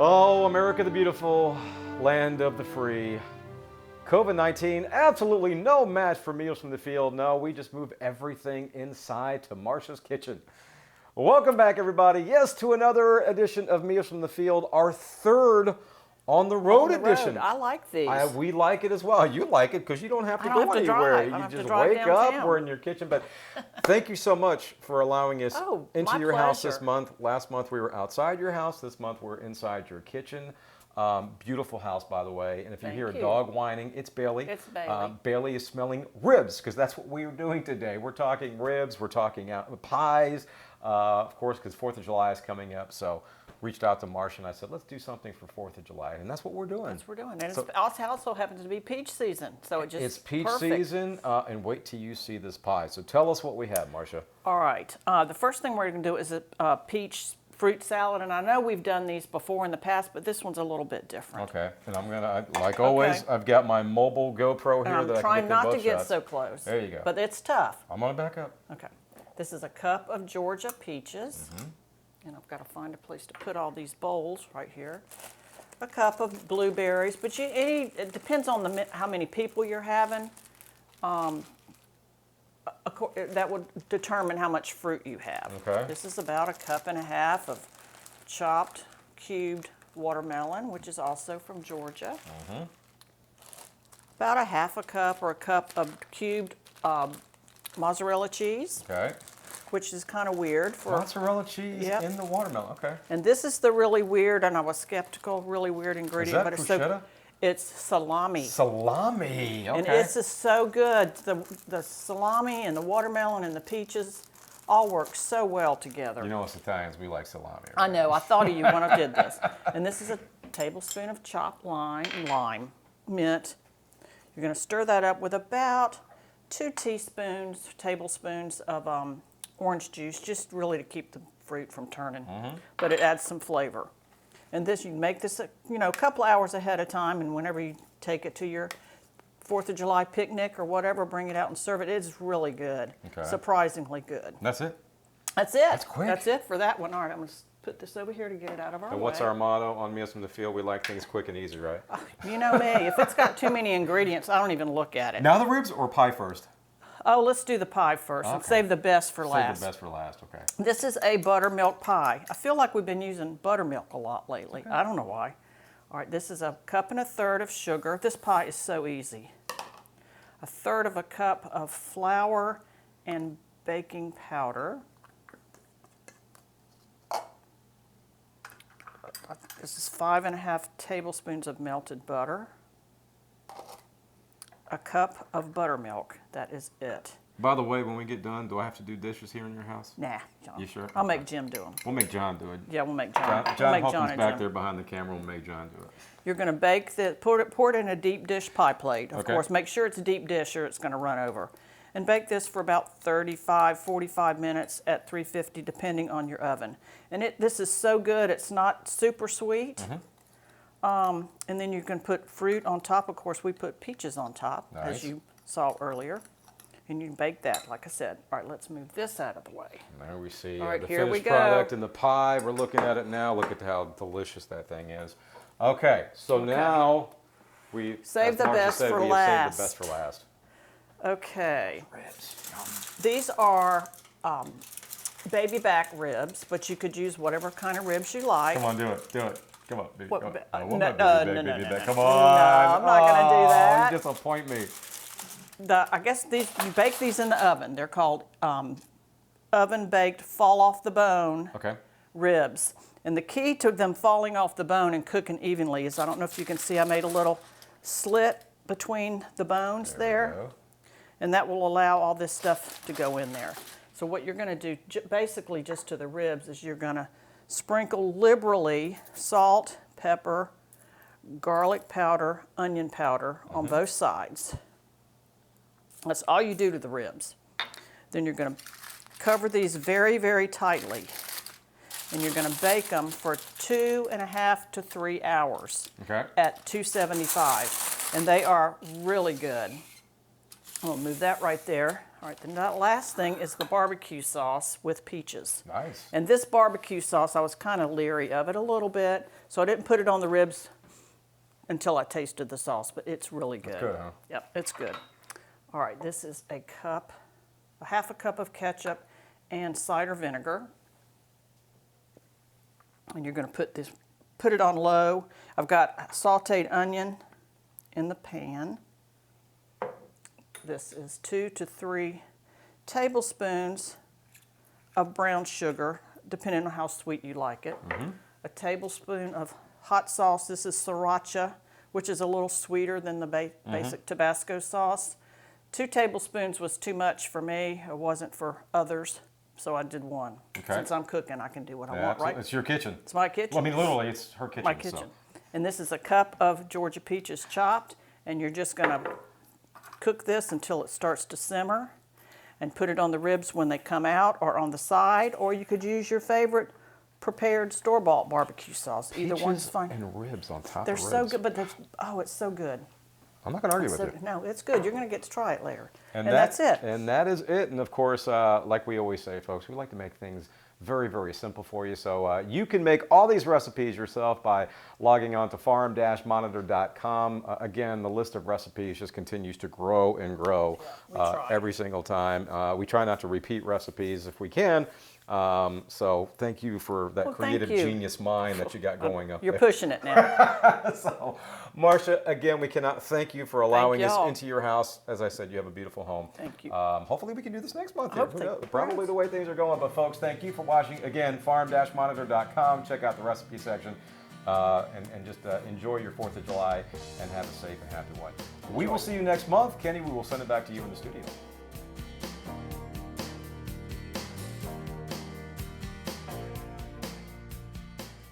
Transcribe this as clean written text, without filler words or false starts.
Oh, America the beautiful, land of the free. COVID-19, absolutely no match for meals from the field. No, we just move everything inside to Marcia's kitchen. Welcome back, everybody. Yes, to another edition of Meals from the Field, our third on the road edition. I like these. We like it as well. You like it because you don't have to go anywhere. You just wake up, we're in your kitchen. But thank you so much for allowing us into your house this month. Last month we were outside your house. This month we're inside your kitchen. Beautiful house, by the way. And if you hear a dog whining, it's Bailey. It's Bailey. Bailey is smelling ribs because that's what we are doing today. We're talking ribs. We're talking pies, of course, because 4th of July is coming up. So reached out to Marcia and I said, let's do something for 4th of July. And that's what we're doing. That's what we're doing. And so, it also happens to be peach season. So it just it's peach season. And wait till you see this pie. So tell us what we have, Marcia. All right. The first thing we're going to do is a peach fruit salad, and I know we've done these before in the past, but this one's a little bit different. Okay, and I'm gonna, like always, I've got my mobile GoPro here that I can get the trying not to get shots. so close. There you go. But it's tough. I'm gonna back up. Okay, this is a cup of Georgia peaches, and I've got to find a place to put all these bowls right here. A cup of blueberries, but it depends on how many people you're having. That would determine how much fruit you have. Okay. This is about 1.5 cups of chopped, cubed watermelon, which is also from Georgia. About 1/2 cup or a cup of cubed mozzarella cheese. Okay. Which is kind of weird for mozzarella cheese in the watermelon. Okay. And this is the really weird, and I was skeptical, really weird ingredient, but it's so. It's salami. Salami, okay. And this is so good. The salami and the watermelon and the peaches all work so well together. You know us Italians, we like salami. Right? I know, I thought of you when I did this. And this is a tablespoon of chopped lime, mint. You're gonna stir that up with about 2 tablespoons of orange juice, just really to keep the fruit from turning. But it adds some flavor. And this, you make this, a couple hours ahead of time, and whenever you take it to your 4th of July picnic or whatever, bring it out and serve it. It's really good. Okay. Surprisingly good. That's it? That's it. That's quick. That's it for that one. All right, I'm going to put this over here to get it out of our way. And what's our motto on Meals from the Field? We like things quick and easy, right? You know me. If it's got too many ingredients, I don't even look at it. Now the ribs or pie first? Oh, let's do the pie first and save the best for last. Save the best for last, okay. This is a buttermilk pie. I feel like we've been using buttermilk a lot lately. I don't know why. All right, this is 1.3 cups of sugar. This pie is so easy. 1/3 cup of flour and baking powder. This is 5.5 tablespoons of melted butter. 1 cup of buttermilk. That is it. By the way, when we get done, do I have to do dishes here in your house? Nah, John. You sure? I'll make Jim do them. We'll make John do it. Yeah, we'll make John. John Hawkins back there behind the camera. We'll make John do it. You're going to bake pour it in a deep dish pie plate. Of course, make sure it's a deep dish or it's going to run over. And bake this for about 45 minutes at 350, depending on your oven. And this is so good. It's not super sweet. And then you can put fruit on top. Of course, we put peaches on top, as you saw earlier. And you can bake that, like I said. All right, let's move this out of the way. There we see the finished product in the pie. We're looking at it now. Look at how delicious that thing is. Okay, so now we save the best for last. Save the best for last. Okay. Ribs. These are baby back ribs, but you could use whatever kind of ribs you like. Come on, do it. Do it. Come on, baby. No. Come on. No, I'm not going to do that. You disappoint me. I guess you bake these in the oven. They're called oven-baked, fall-off-the-bone ribs. And the key to them falling off the bone and cooking evenly is, I don't know if you can see, I made a little slit between the bones there. And that will allow all this stuff to go in there. So what you're going to do, basically just to the ribs, is you're going to sprinkle liberally salt, pepper, garlic powder, onion powder on both sides. That's all you do to the ribs. Then you're going to cover these very, very tightly. And you're going to bake them for 2.5 to 3 hours at 275. And they are really good. I'm going to move that right there. All right, then that last thing is the barbecue sauce with peaches. Nice. And this barbecue sauce, I was kind of leery of it a little bit, So I didn't put it on the ribs until I tasted the sauce, but it's really good. It's good, huh? Yep, it's good. All right, this is a half a cup of ketchup and cider vinegar. And you're going to put it on low. I've got sauteed onion in the pan. This is 2 to 3 tablespoons of brown sugar, depending on how sweet you like it. A tablespoon of hot sauce. This is sriracha, which is a little sweeter than the basic Tabasco sauce. 2 tablespoons was too much for me. It wasn't for others, so I did 1. Okay. Since I'm cooking, I can do what I want, right? It's your kitchen. It's my kitchen. Well, I mean, literally, it's her kitchen. My kitchen. And this is a cup of Georgia peaches chopped, and you're just going to cook this until it starts to simmer, and put it on the ribs when they come out, or on the side, or you could use your favorite prepared store-bought barbecue sauce. Either one's fine. And ribs on top They're of ribs. so good, but it's so good. I'm not going to argue with you. No, it's good. You're going to get to try it later. And that's it. And that is it. And of course, like we always say, folks, we like to make things very, very simple for you. So you can make all these recipes yourself by logging on to farm-monitor.com. Again, the list of recipes just continues to grow and grow every single time. We try not to repeat recipes if we can. So thank you for that creative genius mind that you got going up there. You're pushing it now. So, Marcia, again, we cannot thank you for allowing us into your house. As I said, you have a beautiful home. Thank you. Hopefully we can do this next month here. Hopefully. Probably the way things are going. But folks, thank you for watching. Again, farm-monitor.com. Check out the recipe section. And just enjoy your 4th of July and have a safe and happy one. We will see you next month. Kenny, we will send it back to you in the studio.